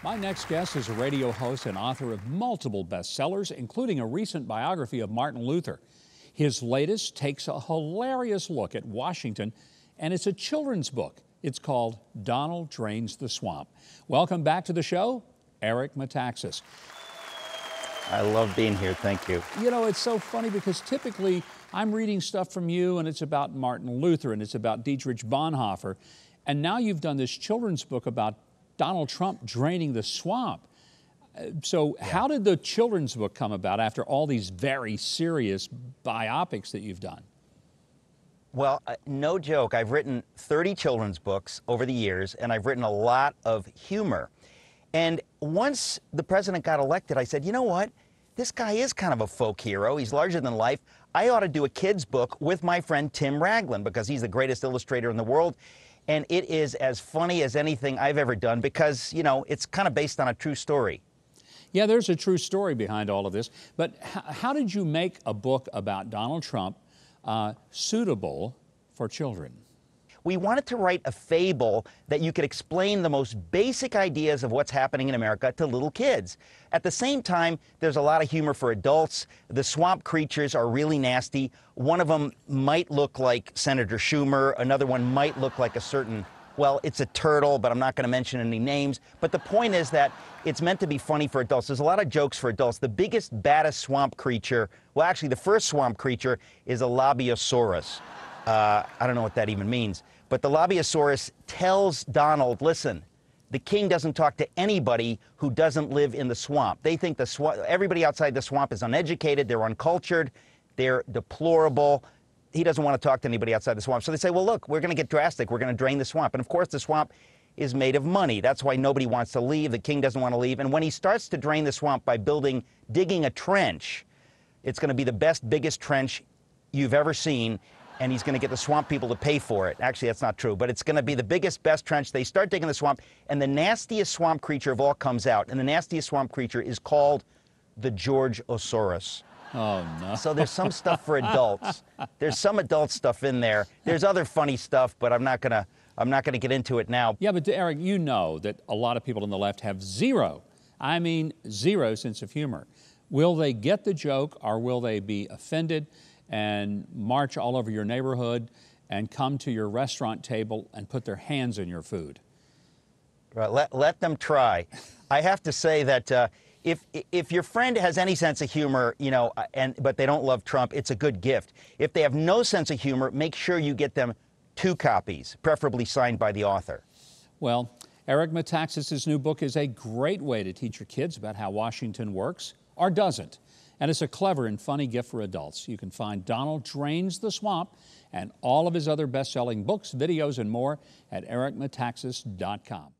My next guest is a radio host and author of multiple bestsellers, including a recent biography of Martin Luther. His latest takes a hilarious look at Washington, and it's a children's book. It's called Donald Drains the Swamp. Welcome back to the show, Eric Metaxas. I love being here, thank you. You know, it's so funny because typically I'm reading stuff from you and it's about Martin Luther and it's about Dietrich Bonhoeffer, and now you've done this children's book about Donald Trump draining the swamp. So how did the children's book come about after all these very serious biopics that you've done? Well, no joke, I've written 30 children's books over the years, and I've written a lot of humor. And once the president got elected, I said, you know what? This guy is kind of a folk hero. He's larger than life. I ought to do a kid's book with my friend Tim Raglan, because he's the greatest illustrator in the world. And it is as funny as anything I've ever done because, you know, it's kind of based on a true story. Yeah, there's a true story behind all of this. But how did you make a book about Donald Trump suitable for children? We wanted to write a fable that you could explain the most basic ideas of what's happening in America to little kids. At the same time, there's a lot of humor for adults. The swamp creatures are really nasty. One of them might look like Senator Schumer. Another one might look like a certain, well, it's a turtle, but I'm not going to mention any names. But the point is that it's meant to be funny for adults. There's a lot of jokes for adults. The biggest, baddest swamp creature, well, actually, the first swamp creature is a Labiosaurus. I don't know what that even means. But the Labiosaurus tells Donald, listen, the king doesn't talk to anybody who doesn't live in the swamp. They think everybody outside the swamp is uneducated, they're uncultured, they're deplorable. He doesn't want to talk to anybody outside the swamp. So they say, well, look, we're going to get drastic. We're going to drain the swamp. And of course, the swamp is made of money. That's why nobody wants to leave. The king doesn't want to leave. And when he starts to drain the swamp by digging a trench, it's going to be the best, biggest trench you've ever seen. And he's going to get the swamp people to pay for it. Actually, that's not true, but it's going to be the biggest, best trench. They start digging the swamp, and the nastiest swamp creature of all comes out. And the nastiest swamp creature is called the George-osaurus. Oh, no. So there's some stuff for adults. There's some adult stuff in there. There's other funny stuff, but I'm not gonna get into it now. Yeah, but Eric, you know that a lot of people on the left have zero sense of humor. Will they get the joke, or will they be offended and march all over your neighborhood and come to your restaurant table and put their hands in your food? Right, let them try. I have to say that if your friend has any sense of humor, you know, but they don't love Trump, it's a good gift. If they have no sense of humor, make sure you get them 2 copies, preferably signed by the author. Well, Eric Metaxas' new book is a great way to teach your kids about how Washington works or doesn't. And it's a clever and funny gift for adults. You can find Donald Drains the Swamp and all of his other best-selling books, videos, and more at ericmetaxas.com.